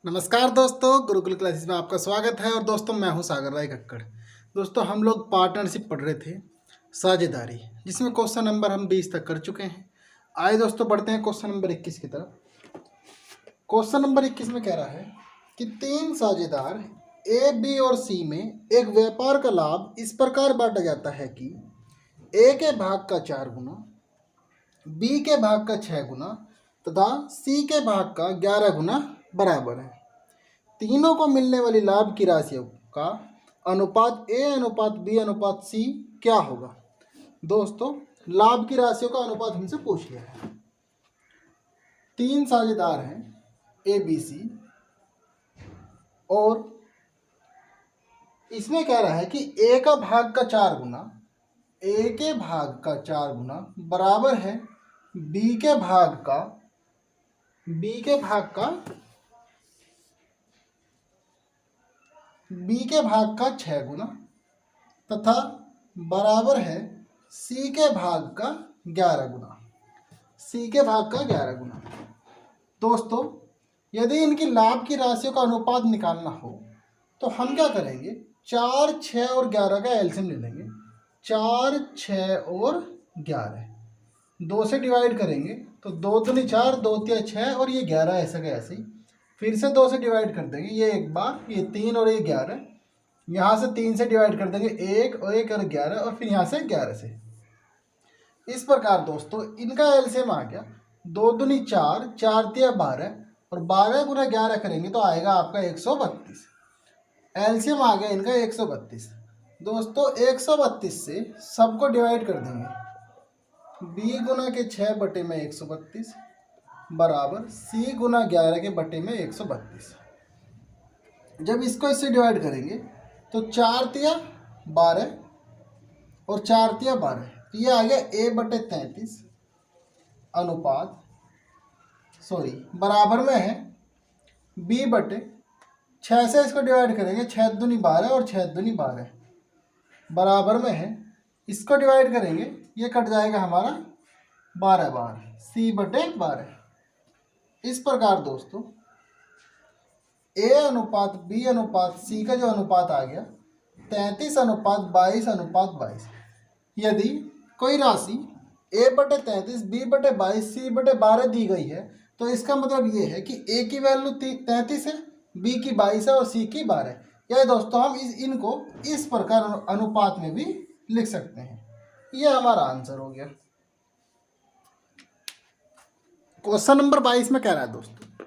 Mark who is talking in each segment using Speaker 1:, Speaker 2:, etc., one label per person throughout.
Speaker 1: नमस्कार दोस्तों, गुरुकुल क्लासेस में आपका स्वागत है। और दोस्तों, मैं हूं सागर राय कक्कड़। दोस्तों, हम लोग पार्टनरशिप पढ़ रहे थे, साझेदारी, जिसमें क्वेश्चन नंबर हम 20 तक कर चुके हैं। आइए दोस्तों, बढ़ते हैं क्वेश्चन नंबर 21 की तरफ। क्वेश्चन नंबर 21 में कह रहा है कि 3 साझेदार ए, बी और सी में एक व्यापार का लाभ इस प्रकार बांटा जाता है कि ए के भाग का 4 गुना, बी के भाग का 6 गुना तथा सी के भाग का 11 गुना बराबर है। तीनों को मिलने वाली लाभ की राशियों का अनुपात ए अनुपात बी अनुपात सी क्या होगा। दोस्तों, लाभ की राशियों का अनुपात हमसे पूछ लिया है। 3 साझेदार हैं ए बी सी, और इसमें कह रहा है कि ए का भाग का 4 गुना, ए के भाग का 4 गुना बराबर है बी के भाग का 6 गुना तथा बराबर है सी के भाग का 11 गुना। दोस्तों, यदि इनकी लाभ की राशियों का अनुपात निकालना हो तो हम क्या करेंगे, 4, 6 और 11 का एलसीएम ले लेंगे। 4, 6 और 11 2 से डिवाइड करेंगे तो 2 दूनी 4, 2 तिया 6 और ये 11 ऐसा का ऐसे ही। फिर से 2 से डिवाइड कर देंगे, ये एक बार, ये 3 और ये 11। यहाँ से 3 से डिवाइड कर देंगे, 1 और 11, और फिर यहाँ से 11 से। इस प्रकार दोस्तों, इनका एलसीएम आ गया 2 दूनी 4, 4 तिया 12, और 12 गुना 11 करेंगे तो आएगा आपका 132। एलसीएम आ गया इनका 132। दोस्तों, 132 से सबको डिवाइड कर देंगे, बी गुना के 6 बटे में 132 बराबर सी गुना 11 के बटे में 132। जब इसको इससे डिवाइड करेंगे तो 4 तिया 12 और 4 तिया 12, तो ये आ गया ए बटे 33 अनुपात बराबर में है बी बटे 6 से इसको डिवाइड करेंगे, 6 दूनी 12 और 6 दूनी 12 बराबर में है, इसको डिवाइड करेंगे, ये कट जाएगा हमारा 12 बार, सी बटे 12। इस प्रकार दोस्तों, ए अनुपात बी अनुपात सी का जो अनुपात आ गया 33 अनुपात 22 अनुपात 22। यदि कोई राशि ए बटे 33, बी बटे 22, सी बटे 12 दी गई है तो इसका मतलब ये है कि ए की वैल्यू 33 है, बी की 22 है और सी की 12 है। या दोस्तों, हम इनको इस प्रकार अनुपात में भी लिख सकते हैं। ये हमारा आंसर हो गया। क्वेश्चन नंबर 22 में कह रहा है दोस्तों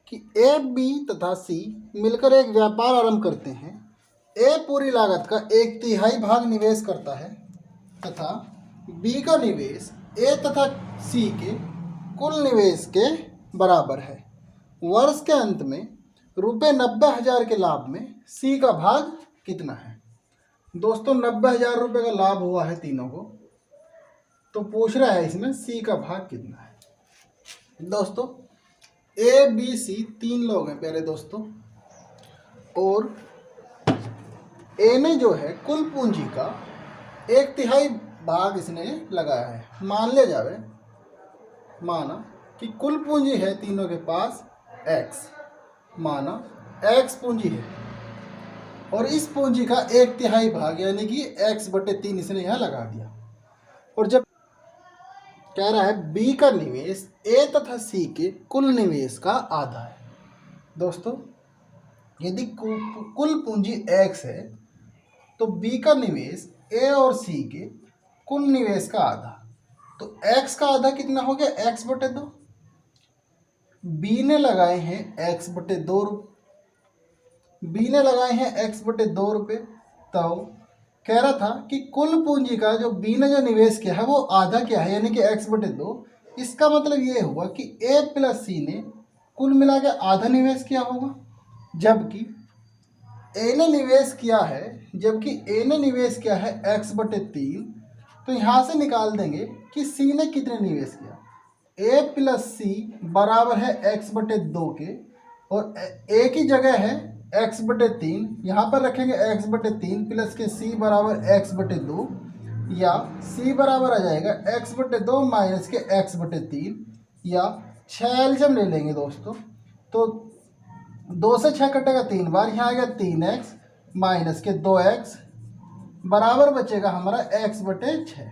Speaker 1: कि ए, बी तथा सी मिलकर एक व्यापार आरंभ करते हैं। ए पूरी लागत का 1/3 भाग निवेश करता है तथा बी का निवेश ए तथा सी के कुल निवेश के बराबर है। वर्ष के अंत में ₹90,000 के लाभ में सी का भाग कितना है। दोस्तों, 90,000 रुपये का लाभ हुआ है तीनों को, तो पूछ रहा है इसमें सी का भाग कितना है। दोस्तों, ए बी सी 3 लोग हैं प्यारे दोस्तों, और ए ने जो है कुल पूंजी का 1/3 भाग इसने लगाया है। मान लिया जावे, माना कि कुल पूंजी है तीनों के पास x, माना x पूंजी है, और इस पूंजी का 1/3 भाग यानी कि x बटे 3 इसने यहाँ लगा दिया। और जब कह रहा है b का निवेश a तथा c के कुल निवेश का आधा है। दोस्तों, यदि कुल पूंजी x है तो b का निवेश a और c के कुल निवेश का आधा, तो x का आधा कितना हो गया, x बटे 2। b ने लगाए हैं x बटे 2 रुपये, बी ने लगाए हैं x बटे 2 रुपये। तो कह रहा था कि कुल पूंजी का जो बी ने जो निवेश किया है वो आधा क्या है, यानी कि x बटे 2। इसका मतलब ये हुआ कि a प्लस सी ने कुल मिला के आधा निवेश किया होगा, जबकि a ने निवेश किया है x बटे 3। तो यहाँ से निकाल देंगे कि c ने कितने निवेश किया। a प्लस सी बराबर है x बटे 2 के, और a की जगह है x बटे 3, यहाँ पर रखेंगे x बटे 3 प्लस के c बराबर x बटे 2, या c बराबर आ जाएगा x बटे 2 माइनस के x बटे 3, या 6 एलसीएम ले लेंगे दोस्तों। तो 2 से 6 कटेगा 3 बार, यहाँ आएगा 3x माइनस के 2x बराबर बचेगा हमारा x/6।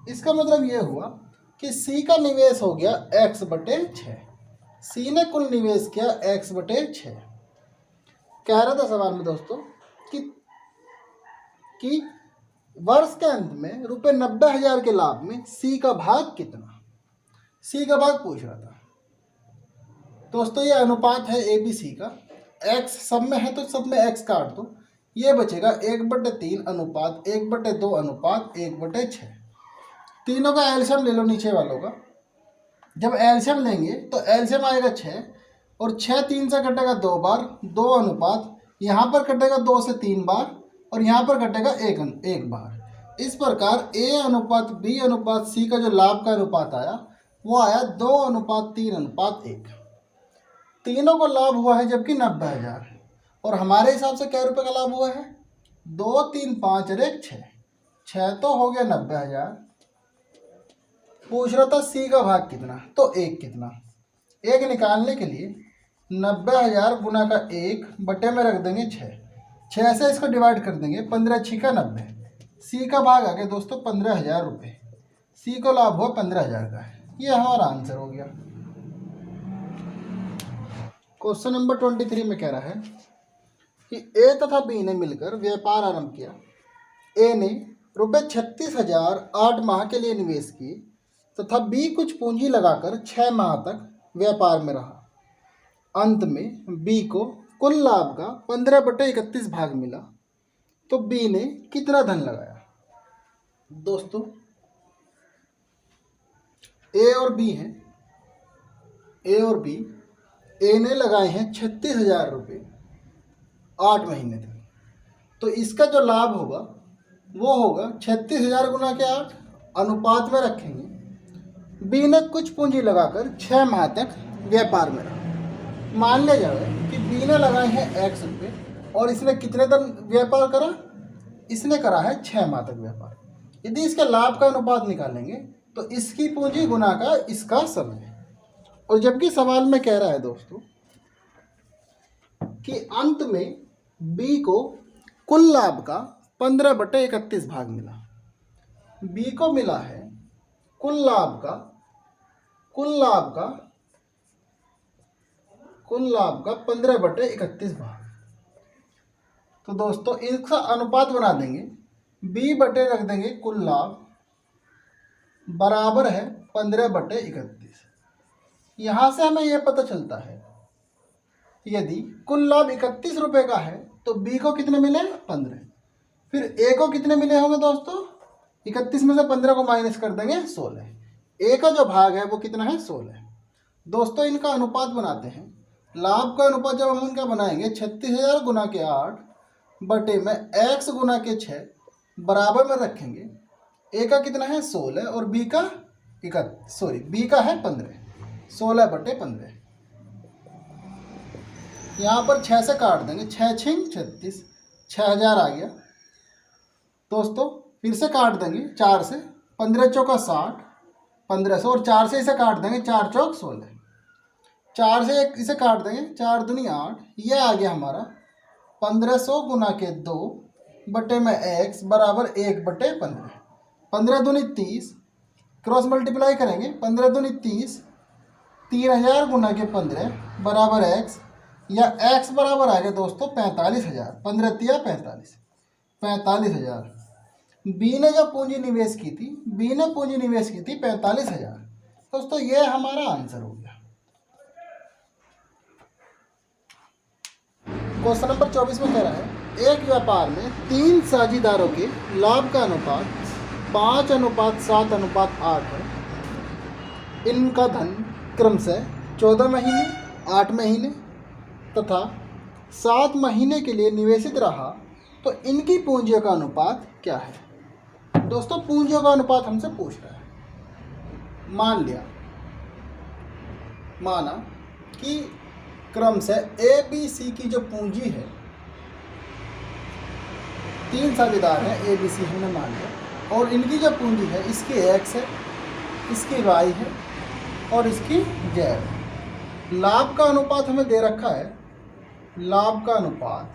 Speaker 1: इसका मतलब ये हुआ कि C का निवेश हो गया x/6। C ने कुल निवेश किया x/6। कह रहा था सवाल में दोस्तों कि वर्ष के अंत में रुपये 90,000 के लाभ में C का भाग कितना, C का भाग पूछ रहा था दोस्तों। ये अनुपात है ABC का, x सब में है तो सब में x काट दो, ये बचेगा 1/3 अनुपात 1/2 अनुपात 1/6। तीनों का एलसीएम ले लो नीचे वालों का। जब एलसीएम लेंगे तो एलसीएम आएगा 6 और 6 3 से कटेगा 2 बार, 2 अनुपात, यहाँ पर कटेगा 2 से 3 बार और यहाँ पर कटेगा 1 बार। इस प्रकार A अनुपात B अनुपात C का जो लाभ का अनुपात आया वो आया 2:3:1। तीनों को लाभ हुआ है जबकि 90,000, और हमारे हिसाब से क्या रुपये का लाभ हुआ है 2 3 5 और 1 6, 6 तो हो गया 90,000। पूछ रहा था C का भाग कितना, तो 1 कितना। 1 निकालने के लिए 90,000 गुना का 1 बटे में रख देंगे 6 से इसको डिवाइड कर देंगे, 15 6 का 90। C का भाग आ गया दोस्तों 15,000 रुपये। C को लाभ हुआ 15,000 का है। ये हमारा आंसर हो गया। क्वेश्चन नंबर 23 में कह रहा है कि A तथा B ने मिलकर व्यापार आरंभ किया। A ने रुपये 36,000 8 माह के लिए निवेश किए तथा B कुछ पूंजी लगाकर 6 माह तक व्यापार में रहा। अंत में B को कुल लाभ का 15/31 भाग मिला, तो B ने कितना धन लगाया। दोस्तों A और B हैं, A और B। A ने लगाए हैं 36,000 रुपये 8 महीने तक, तो इसका जो लाभ होगा वो होगा 36,000 गुना के 8 अनुपात में रखेंगे। B ने कुछ पूंजी लगाकर 6 माह तक व्यापार में रहा। मान लिया जाए कि B ने लगाए हैं x रुपये और इसने कितने दिन व्यापार करा, इसने करा है 6 माह तक व्यापार। यदि इसके लाभ का अनुपात निकालेंगे तो इसकी पूंजी गुना का इसका समय। और जबकि सवाल में कह रहा है दोस्तों कि अंत में B को कुल लाभ का 15/31 भाग मिला। B को मिला है कुल लाभ का 15/31 भाग। तो दोस्तों इसका अनुपात बना देंगे, B बटे रख देंगे कुल लाभ बराबर है 15/31। यहाँ से हमें यह पता चलता है यदि कुल लाभ 31 रुपये का है तो B को कितने मिले 15। फिर A को कितने मिले होंगे दोस्तों, 31 में से 15 को माइनस कर देंगे 16। A का जो भाग है वो कितना है 16। दोस्तों इनका अनुपात बनाते हैं। लाभ का अनुपात जब हम इनका बनाएंगे 36,000 गुना के 8 बटे में x गुना के 6 बराबर में रखेंगे। A का कितना है 16 और B का B का है 15, 16/15। यहाँ पर 6 से काट देंगे, 6 6 36, 6,000 आ गया। दोस्तों फिर से काट देंगे 4 से, 15 चौका 60, 1500 और 4 से इसे काट देंगे, 4 चौक 16, 4 से इसे काट देंगे, 4 दूनी 8। ये आ गया हमारा 1500 गुना के 2 बटे में x बराबर 1/15। 15 दूनी 30, क्रॉस मल्टीप्लाई करेंगे, 15 दूनी 30, 3,000 गुना के 15 बराबर x, या x बराबर आ गया दोस्तों 45,000। 15 तिया 45,000। B ने जो पूंजी निवेश की थी, B ने पूंजी निवेश की थी 45,000। दोस्तों ये हमारा आंसर हो गया। क्वेश्चन नंबर 24 में कह रहा है एक व्यापार में 3 साझेदारों के लाभ का अनुपात 5:7:8 है। इनका धन क्रमशः 14 महीने, 8 महीने तथा 7 महीने के लिए निवेशित रहा, तो इनकी पूंजियों का अनुपात क्या है। दोस्तों पूंजियों का अनुपात हमसे पूछ रहा है। माना कि क्रमशः A B C की जो पूंजी है, 3 साझेदार हैं A B C हमने मान लिया, और इनकी जो पूंजी है इसकी X है, इसकी Y है और इसकी Z है। लाभ का अनुपात हमें दे रखा है, लाभ का अनुपात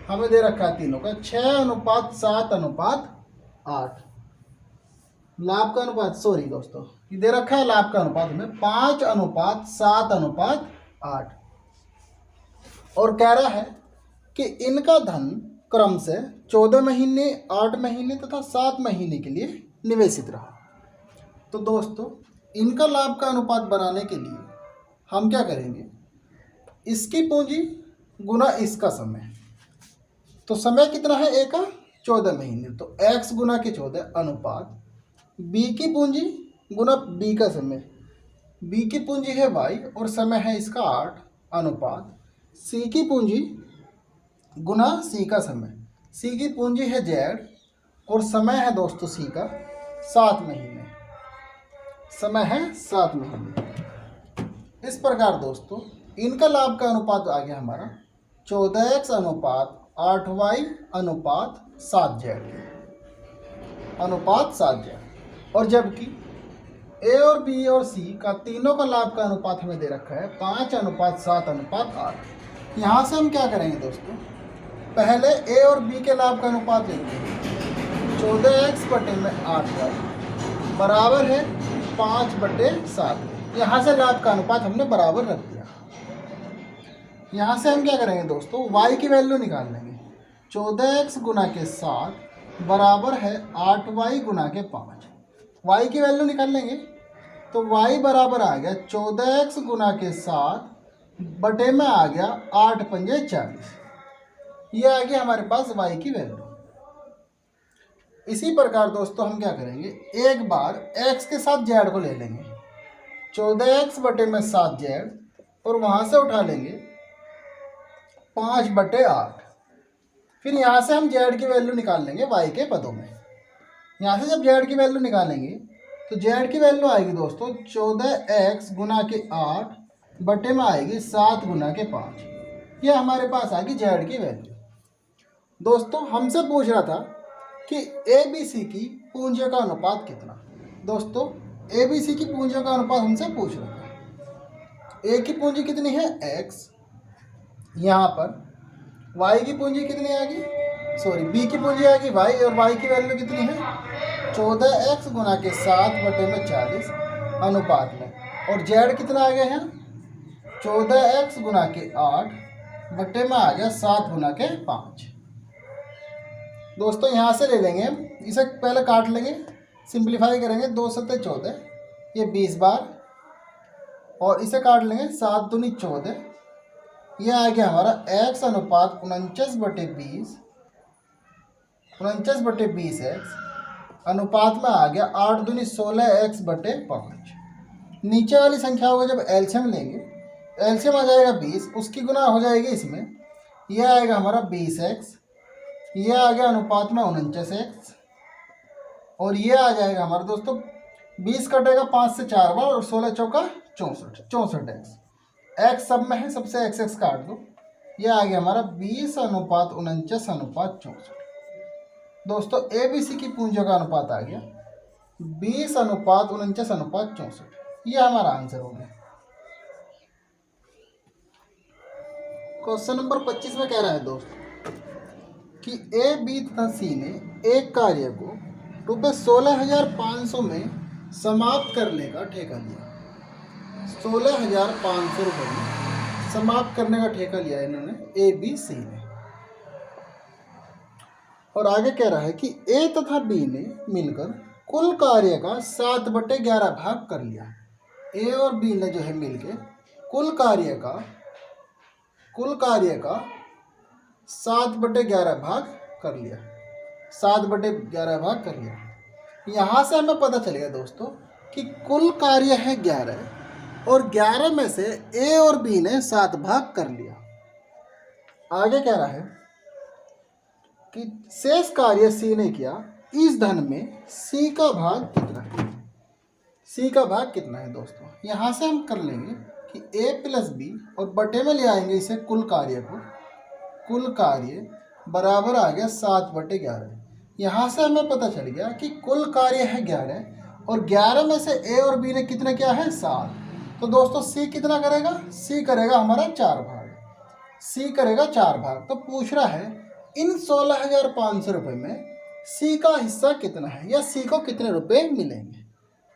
Speaker 1: हमें दे रखा है तीनों का 6:7:8। लाभ का अनुपात सॉरी दोस्तों, ये दे रखा है लाभ का अनुपात हमें 5:7:8 और कह रहा है कि इनका धन क्रम से 14 महीने, 8 महीने तथा 7 महीने के लिए निवेशित रहा। तो दोस्तों इनका लाभ का अनुपात बनाने के लिए हम क्या करेंगे, इसकी पूंजी गुना इसका समय। तो समय कितना है ए का 14 महीने, तो x गुना के 14 अनुपात b की पूंजी गुना b का समय। b की पूंजी है y और समय है इसका 8 अनुपात c की पूंजी गुना c का समय। c की पूंजी है z और समय है दोस्तों c का 7 महीने, समय है 7 महीने। इस प्रकार दोस्तों इनका लाभ का अनुपात आ गया हमारा 14x अनुपात 8y अनुपात 7z अनुपात 7z। और जबकि ए और बी और सी का तीनों का लाभ का अनुपात हमें दे रखा है 5:7:8। यहाँ से हम क्या करेंगे दोस्तों, पहले ए और बी के लाभ का अनुपात लेंगे 14x/8y बराबर है 5/7। यहाँ से लाभ का अनुपात हमने बराबर रख दिया। यहाँ से हम क्या करेंगे दोस्तों, y की वैल्यू निकाल लेंगे। 14x गुना के 7 बराबर है 8y गुना के 5। y की वैल्यू निकाल लेंगे तो y बराबर आ गया 14x गुना के 7 बटे में आ गया 8×5=40। ये आ गया हमारे पास y की वैल्यू। इसी प्रकार दोस्तों हम क्या करेंगे, एक बार x के साथ z को ले लेंगे 14x बटे में 7z और वहाँ से उठा लेंगे 5/8। फिर यहाँ से हम z की वैल्यू निकाल लेंगे y के पदों में। यहाँ से जब z की वैल्यू निकालेंगे तो z की वैल्यू आएगी दोस्तों 14x गुना के 8 बटे में आएगी 7 गुना के 5। ये हमारे पास आ गई z की वैल्यू। दोस्तों हमसे पूछ रहा था कि ए बी सी की पूंजियों का अनुपात कितना। दोस्तों ए बी सी की पूंजियों का अनुपात हमसे पूछ रहा था। ए की पूंजी कितनी है x, यहाँ पर y की पूंजी कितनी आ गई, सॉरी बी की पूंजी आ गई y और y की वैल्यू कितनी है 14x गुना के 7 बटे में 40 अनुपात में। और z कितना आ गया है 14x गुना के 8 बटे में आ गया 7 गुना के 5। दोस्तों यहाँ से ले लेंगे, इसे पहले काट लेंगे, सिंप्लीफाई करेंगे 2 × 7 = 14, ये 20 बार, और इसे काट लेंगे 7 दूनी 14। यह आ गया हमारा x अनुपात 49/20x अनुपात में आ गया 8 दूनी 16x/5। नीचे वाली संख्याओं को जब एलसीएम लेंगे, एलसीएम आ जाएगा 20, उसकी गुना हो जाएगी इसमें, यह आएगा हमारा 20x, यह आ गया अनुपात में 49x, और यह आ जाएगा हमारा दोस्तों 20 कटेगा 5 से 4 बार और 16 चौका 64x। x सब में है, सबसे x काट दो, यह आ गया हमारा 20:49:64। दोस्तों ए बी सी की पूंजियों का अनुपात आ गया 20:49:64। यह हमारा आंसर हो गया। क्वेश्चन नंबर 25 में कह रहा है दोस्तों कि ए बी तथा सी ने एक कार्य को ₹16,500 में समाप्त करने का ठेका लिया। 16,500 रुपये में समाप्त करने का ठेका लिया इन्होंने ए बी सी ने। और आगे कह रहा है कि ए तथा बी ने मिलकर कुल कार्य का 7/11 भाग कर लिया। ए और बी ने जो है मिलकर कुल कार्य का 7/11 भाग कर लिया, 7/11 भाग कर लिया। यहाँ से हमें पता चलेगा दोस्तों कि कुल कार्य है 11 और 11 में से ए और बी ने 7 भाग कर लिया। आगे कह रहा है कि शेष कार्य सी ने किया, इस धन में सी का भाग कितना है। सी का भाग कितना है दोस्तों, यहाँ से हम कर लेंगे कि a + b और बटे में ले आएंगे इसे कुल कार्य को। कुल कार्य बराबर आ गया 7/11। यहाँ से हमें पता चल गया कि कुल कार्य है 11 और 11 में से ए और बी ने कितना किया है 7, तो दोस्तों सी कितना करेगा, सी करेगा हमारा 4 भाग, सी करेगा 4 भाग। तो पूछ रहा है इन 16,500 रुपये में सी का हिस्सा कितना है, या सी को कितने रुपए मिलेंगे।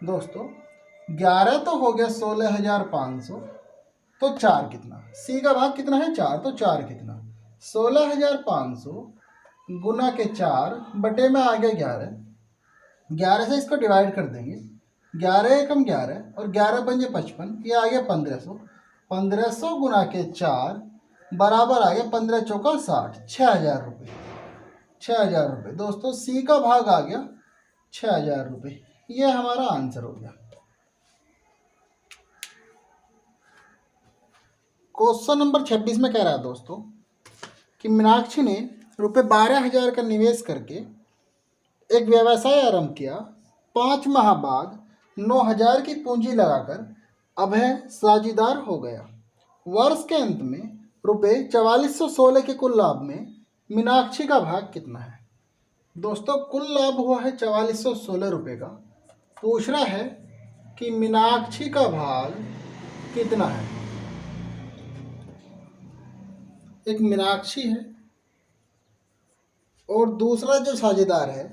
Speaker 1: दोस्तों 11 तो हो गया 16,500, तो 4 कितना, सी का भाग कितना है 4, तो 4 कितना 16,500 गुना के 4 बटे में आ गया 11, 11 से इसको डिवाइड कर देंगे, 11 एकम 11 और 11 पंजे 55, ये आ गया 1500, 1500 गुना के 4 बराबर आ गया 15 चौका 60, 6,000 रुपये, 6,000 रुपये। दोस्तों सी का भाग आ गया 6,000 रुपये, ये हमारा आंसर हो गया। क्वेश्चन नंबर 26 में कह रहा है दोस्तों कि मीनाक्षी ने रुपये 12,000 का निवेश करके एक व्यवसाय आरंभ किया। 5 माह बाद 9,000 की पूंजी लगाकर अभय साझेदार हो गया। वर्ष के अंत में रुपये 4416 के कुल लाभ में मीनाक्षी का भाग कितना है। दोस्तों कुल लाभ हुआ है 4416 रुपये का। पूछ रहा है कि मीनाक्षी का भाग कितना है। एक मीनाक्षी है और दूसरा जो साझेदार है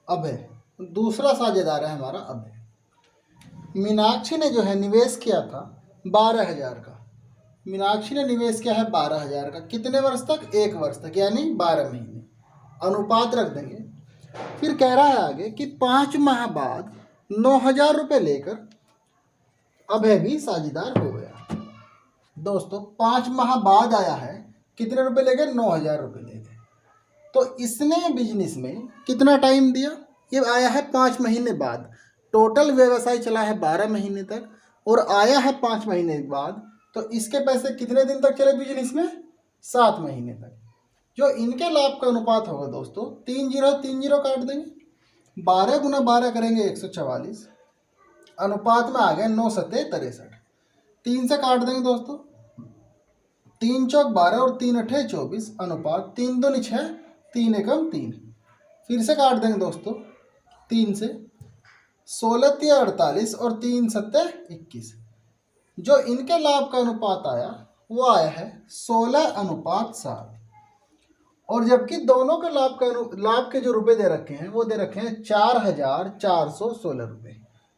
Speaker 1: अभय, दूसरा साझेदार है हमारा अभय। मीनाक्षी ने जो है निवेश किया था 12,000 का, मीनाक्षी ने निवेश किया है 12,000 का, कितने वर्ष तक, 1 वर्ष तक, यानी 12 महीने, अनुपात रख देंगे। फिर कह रहा है आगे कि 5 माह बाद 9,000 रुपये लेकर अभय भी साझेदार हो गया। दोस्तों 5 माह बाद आया है, कितने रुपए ले गए, 9,000 रुपये ले गए। तो इसने बिजनेस में कितना टाइम दिया, ये आया है 5 महीने बाद, टोटल व्यवसाय चला है 12 महीने तक और आया है 5 महीने बाद, तो इसके पैसे कितने दिन तक चले बिजनेस में, 7 महीने तक। जो इनके लाभ का अनुपात होगा दोस्तों 30 काट देंगे, 12 गुना 12 करेंगे 144, अनुपात में आ गए 9 सत्ते 63, 3 से काट देंगे दोस्तों, 3 चौक 12 और 3 अठे 24, अनुपात 3 दूनी 6, 3 एकम 3। फिर से काट देंगे दोस्तों 3 से, 16 तिया 48 और 3 सत्ते 21। जो इनके लाभ का अनुपात आया वो आया है 16:7, और जबकि दोनों के लाभ के जो रुपए दे रखे हैं वो दे रखे हैं 4,416 रुपये,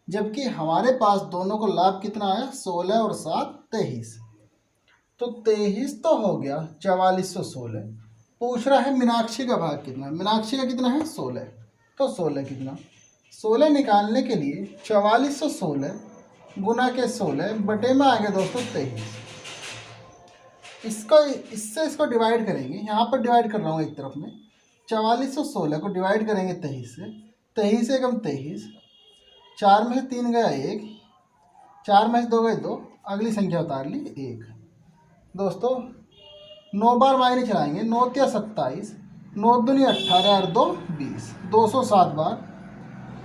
Speaker 1: जबकि हमारे पास दोनों को लाभ कितना आया, 16 और 7 23, तो 23 तो हो गया 4416। पूछ रहा है मीनाक्षी का भाग कितना, मीनाक्षी का कितना है 16, तो 16 कितना, 16 निकालने के लिए 4416 गुना के 16 बटे में आ गया दोस्तों 23। इससे इसको डिवाइड करेंगे, यहाँ पर डिवाइड कर रहा हूँ एक तरफ में, 4416 को डिवाइड करेंगे 23 से, 23 एकम 23, 4 में से 3 गया 1, 4 में से 2 गए 2, अगली संख्या उतार ली 1। दोस्तों 9 बार मायने चलाएंगे, 9 तिया 27, 9 दूनी 18 और 2 20, 207 बार,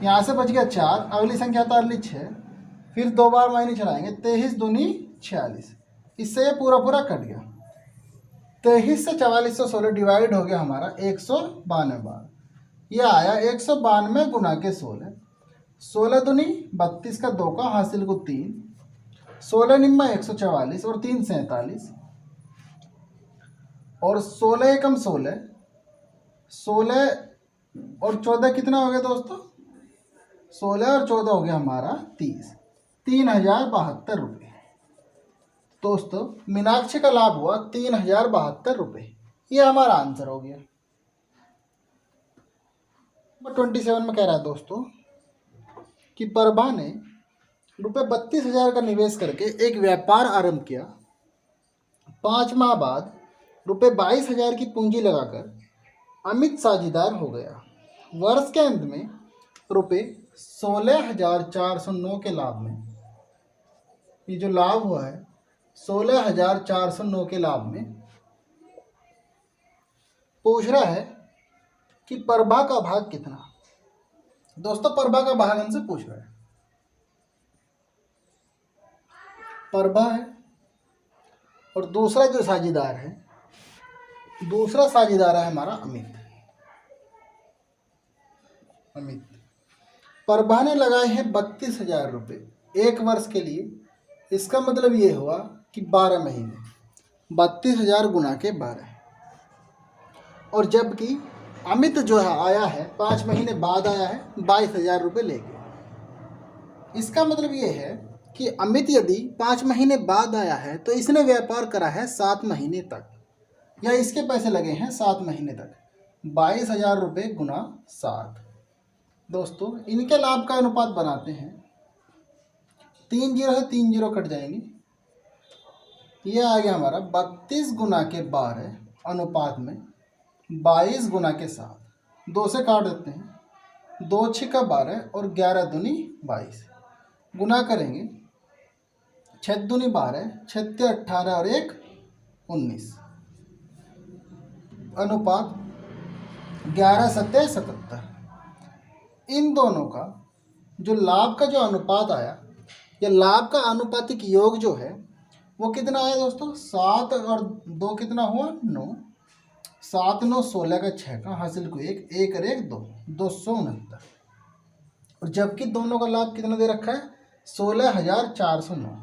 Speaker 1: यहाँ से बच गया 4, अगली संख्या उतार ली 6, फिर 2 बार मायने चलाएंगे, 23 दूनी 46, इससे ये पूरा पूरा कट गया। 23 से 4416 डिवाइड हो गया हमारा 192 बार, यह आया 192 गुना के 16, 16 दूनी 32 का 2 का हासिल को 3, 16 निम्मा 144 और 3 47, और 16 एकम 16, 16 और 14 कितना हो गया दोस्तों, 16 और 14 हो गया हमारा 30, 3,072 रुपये। दोस्तों मीनाक्षी का लाभ हुआ 3,072 रुपये, ये हमारा आंसर हो गया। नंबर 27 में कह रहा है दोस्तों कि प्रभा ने रुपये 32,000 का निवेश करके एक व्यापार आरंभ किया। 5 माह बाद रुपये 22,000 की पूंजी लगाकर अमित साझेदार हो गया। वर्ष के अंत में रुपये 16,409 के लाभ में, ये जो लाभ हुआ है 16,409 के लाभ में, पूछ रहा है कि प्रभा का भाग कितना। दोस्तों प्रभा का भाग हमसे पूछ रहा है, प्रभा है और दूसरा जो साझेदार है, दूसरा साझेदार है हमारा अमित। प्रभा ने लगाए हैं 32,000 रुपये एक वर्ष के लिए। इसका मतलब ये हुआ कि 12 महीने, 32,000 गुना के 12। और जबकि अमित जो है आया है 5 महीने बाद आया है 22,000 रुपये लेके। इसका मतलब ये है कि अमित यदि 5 महीने बाद आया है तो इसने व्यापार करा है 7 महीने तक, या इसके पैसे लगे हैं 7 महीने तक। 22,000 रुपये गुना 7। दोस्तों इनके लाभ का अनुपात बनाते हैं। 3 जीरो से 3 जीरो कट जाएंगे। ये आ गया हमारा 32 गुना के 12 अनुपात में 22 गुना के 7। 2 से काट देते हैं। 2 छिका 12 और 11 दूनी 22। गुना करेंगे 6 दूनी 12, 6 18 और 1 19। अनुपात 11 सत्ते 77। इन दोनों का जो लाभ का जो अनुपात आया, या लाभ का अनुपातिक योग जो है वो कितना आया दोस्तों? 7 और 2 कितना हुआ? 9। 7 9 16 का 6 का हासिल को 1, 1 और 1 2, 269। और जबकि दोनों का लाभ कितना दे रखा है? 16,409।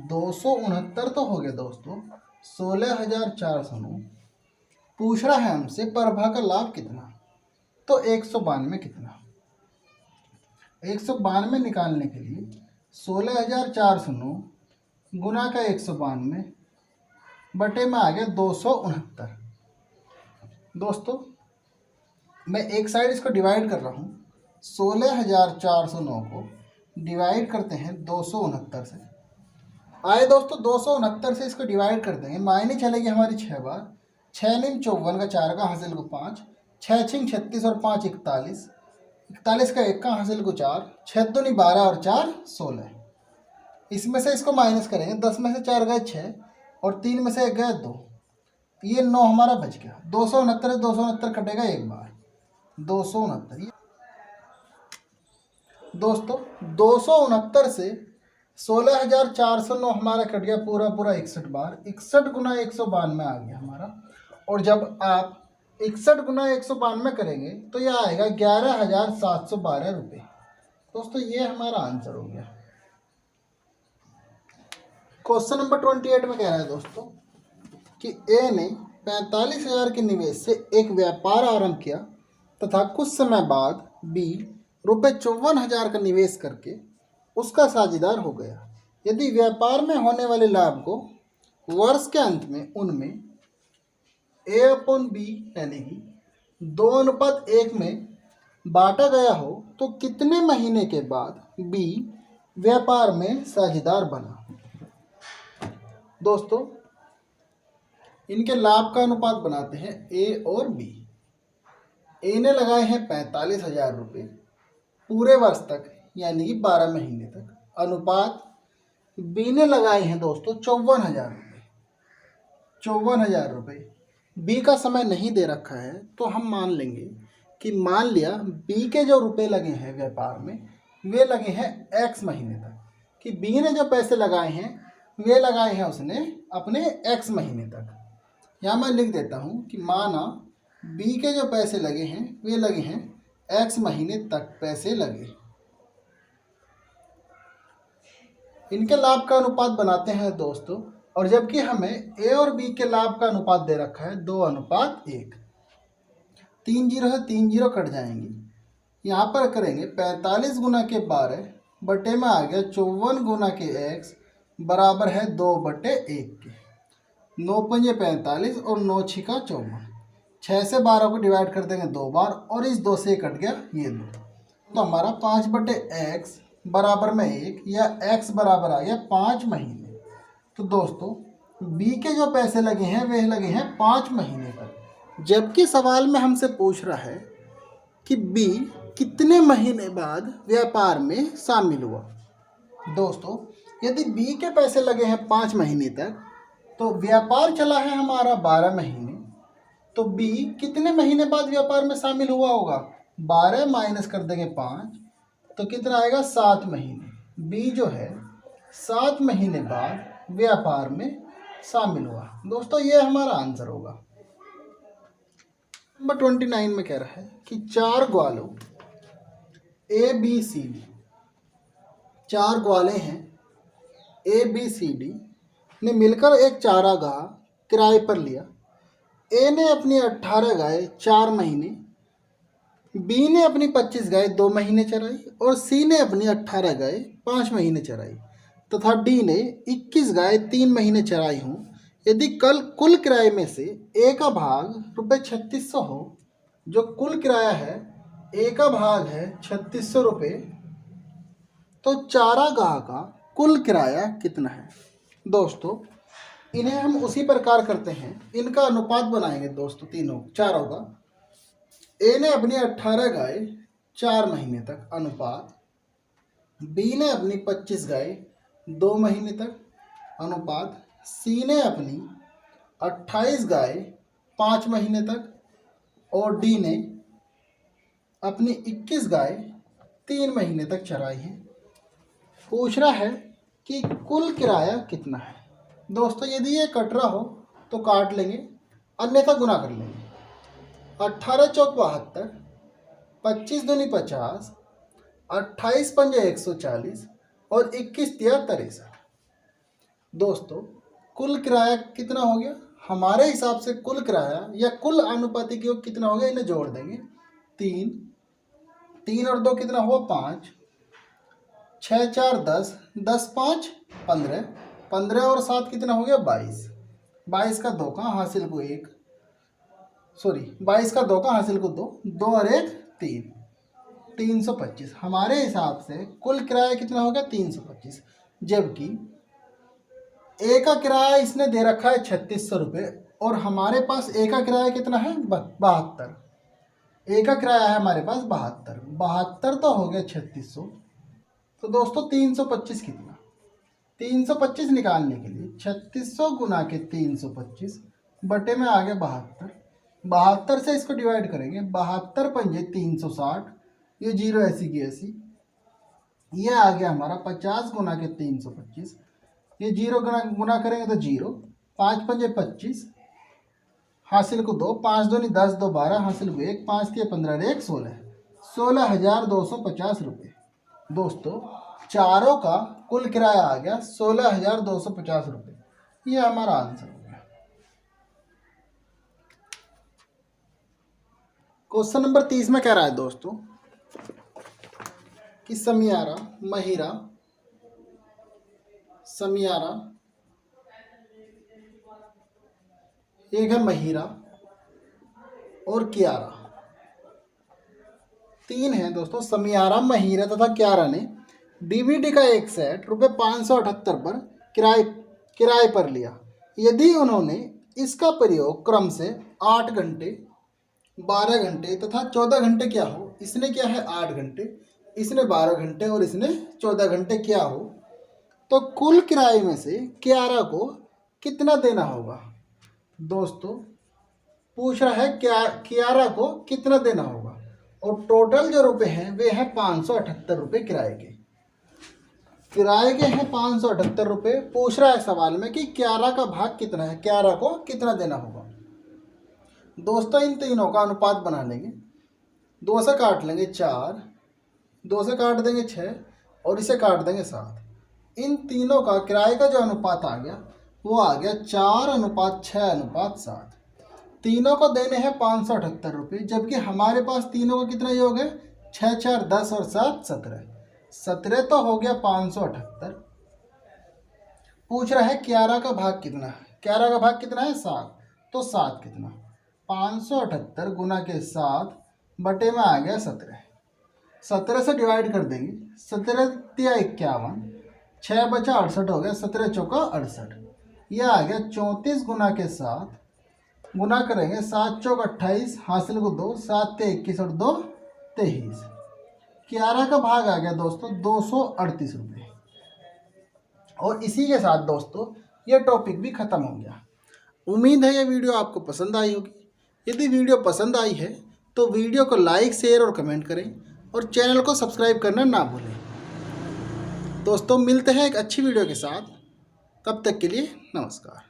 Speaker 1: 269 तो हो गया दोस्तों, 16,409। पूछ रहा है हमसे प्रभा का लाभ कितना, तो 192 कितना? 192 निकालने के लिए 16,409 गुना का 192 बटे में आ गया 269। दोस्तों मैं एक साइड इसको डिवाइड कर रहा हूँ। 16,409 को डिवाइड करते हैं 269 से। आए दोस्तों 269 से इसको डिवाइड कर देंगे, मायने चलेगी हमारी 6 बार। 6 निम 54 का 4 का हासिल को 5, 6 छिंग 36 और 5 41, 41 का 1 का हासिल को 4, 6 दूनी 12 और 4 16। इसमें से इसको माइनस करेंगे। 10 में से 4 गए 6 और 3 में से 1 गया 2, ये 9 हमारा बच गया। 269 से 269 कटेगा एक बार, 269। दोस्तों 269 से 16,409 हमारा कट गया पूरा पूरा 61 बार। 61 गुना 192 आ गया हमारा। और जब आप 61 गुना 192 करेंगे तो यह आएगा 11,712 रुपये। दोस्तों ये हमारा आंसर हो गया। क्वेश्चन नंबर 28 में कह रहा है दोस्तों कि ए ने 45,000 के निवेश से एक व्यापार आरंभ किया तथा कुछ समय बाद बी रुपये 54,000 का निवेश करके उसका साझेदार हो गया। यदि व्यापार में होने वाले लाभ को वर्ष के अंत में उनमें A/B यानी कि 2:1 में बांटा गया हो तो कितने महीने के बाद B व्यापार में साझेदार बना? दोस्तों इनके लाभ का अनुपात बनाते हैं A और B। A ने लगाए हैं 45,000 रुपये पूरे वर्ष तक यानी कि 12 महीने तक। अनुपात B ने लगाए हैं दोस्तों 54,000 रुपये। 54,000 रुपये। B का समय नहीं दे रखा है तो हम मान लेंगे कि मान लिया B के जो रुपए लगे हैं व्यापार में वे लगे हैं X महीने तक, कि B ने जो पैसे लगाए हैं वे लगाए हैं उसने अपने X महीने तक। यहाँ मैं लिख देता हूँ कि माना B के जो पैसे लगे हैं वे लगे हैं X महीने तक पैसे लगे। इनके लाभ का अनुपात बनाते हैं दोस्तों। और जबकि हमें A और B के लाभ का अनुपात दे रखा है 2:1। 3 जीरो है 3 जीरो कट जाएंगी। यहाँ पर करेंगे 45 गुना के 12 बटे में आ गया 54 गुना के X बराबर है 2/1 के। 9 पंजे 45 और 9 छिका 54। 6 से 12 को डिवाइड कर देंगे 2 बार और इस 2 से कट गया ये 2, तो हमारा 5/x बराबर में 1 या x बराबर आ गया 5 महीने। तो दोस्तों B के जो पैसे लगे हैं वे लगे हैं 5 महीने तक। जबकि सवाल में हमसे पूछ रहा है कि B कितने महीने बाद व्यापार में शामिल हुआ। दोस्तों यदि B के पैसे लगे हैं 5 महीने तक तो व्यापार चला है हमारा 12 महीने, तो B कितने महीने बाद व्यापार में शामिल हुआ होगा? 12 माइनस कर देंगे 5 तो कितना आएगा? 7 महीने। B जो है 7 महीने बाद व्यापार में शामिल हुआ। दोस्तों ये हमारा आंसर होगा। नंबर 29 में कह रहा है कि 4 ग्वालों ABCD 4 ग्वाले हैं ABCD ने मिलकर एक चारागाह किराए पर लिया। ए ने अपनी 18 गाय 4 महीने, बी ने अपनी 25 गाय 2 महीने चराई और सी ने अपनी 18 गाय 5 महीने चराई तथा डी ने 21 गाय 3 महीने चराई हों। यदि कुल किराए में से ए का भाग ₹3600 हो, जो कुल किराया है ए का भाग है ₹3600, तो चारागाह का कुल किराया कितना है। दोस्तों इन्हें हम उसी प्रकार करते हैं, इनका अनुपात बनाएंगे दोस्तों चारों का। ए ने अपनी 18 गाय 4 महीने तक अनुपात, बी ने अपनी 25 गाय 2 महीने तक अनुपात, सी ने अपनी 28 गाय 5 महीने तक और डी ने अपनी 21 गाय 3 महीने तक चराई है। पूछ रहा है कि कुल किराया कितना है। दोस्तों यदि ये कट रहा हो तो काट लेंगे, अन्यथा गुना कर लेंगे। 18 चौक 72, 25 दूनी 50, 28 पंजे 140 और 21 तिया 63। दोस्तों कुल किराया कितना हो गया हमारे हिसाब से। कुल किराया या कुल अनुपातिक योग कितना हो गया, इन्हें जोड़ देंगे। 3 और 2 कितना हुआ 5, 6 4 10, 10 5 15, 15 और 7 कितना हो गया 22, 22 का 2 का हासिल को 1, 22 का 2 का हासिल को 2, 2 और 1 3, 325। हमारे हिसाब से कुल किराया कितना हो गया 325, जबकि ए का किराया इसने दे रखा है ₹3600 और हमारे पास ए का किराया कितना है 72। ए का किराया है हमारे पास 72 तो हो गया 3600। तो दोस्तों 325 कितना, 325 निकालने के लिए 3600 गुना के 325 बटे में आ गया 72। 72 से इसको डिवाइड करेंगे, 72 पंजे 360, ये 0 ऐसी की ऐसी। ये आ गया हमारा 50 गुना के 325, ये 0 गुना करेंगे तो 0, 5 पंजे 25, हासिल को 2, 5 दूनी 10, 2 12, हासिल को 1, 5 तिया 15, 1 16, 16,250 रुपये। दोस्तों चारों का कुल किराया आ गया 16,250 रुपये। ये हमारा आंसर हो गया। क्वेश्चन नंबर 30 में कह रहा है दोस्तों कि समियारा, महिरा, समियारा, एक है महिरा और कियारा, 3 है दोस्तों। समियारा, महिरा तथा कियारा ने डीवीडी का एक सेट ₹578 पर किराए पर लिया। यदि उन्होंने इसका प्रयोग क्रम से 8 घंटे, 12 घंटे तथा 14 घंटे किया हो, इसने किया है 8 घंटे, इसने 12 घंटे और इसने 14 घंटे किया हो, तो कुल किराए में से कियारा को कितना देना होगा। दोस्तों पूछ रहा है कियारा को कितना देना होगा और टोटल जो रुपए हैं वे हैं 578 रुपये किराए के हैं 578 रुपये। पूछ रहा है सवाल में कि कियारा का भाग कितना है, कियारा को कितना देना होगा। दोस्तों इन तीनों का अनुपात बना लेंगे, 2 से काट लेंगे 4, 2 से काट देंगे 6 और इसे काट देंगे 7। इन तीनों का किराए का जो अनुपात आ गया वो आ गया 4:6:7। तीनों को देने हैं 578 रुपये, जबकि हमारे पास तीनों का कितना योग है 6 4 10 और 7 17, 17 तो हो गया 578। पूछ रहा है कियारा का भाग कितना है, कियारा का भाग कितना है 7, तो 7 कितना 578 गुना के 7 बटे में आ गया 17। 17 से डिवाइड कर देंगे, 17 तिया 51, 6 बचा 68 हो गया, 17 चौका 68। यह आ गया 34 गुना के 7, गुना करेंगे 7 चौक 28, हासिल को 2, 7 ते 21 और 2 23। कियारा का भाग आ गया दोस्तों 238 रुपये। और इसी के साथ दोस्तों ये टॉपिक भी ख़त्म हो गया। उम्मीद है ये वीडियो आपको पसंद आई होगी। यदि वीडियो पसंद आई है तो वीडियो को लाइक, शेयर और कमेंट करें और चैनल को सब्सक्राइब करना ना भूलें। दोस्तों मिलते हैं एक अच्छी वीडियो के साथ, तब तक के लिए नमस्कार।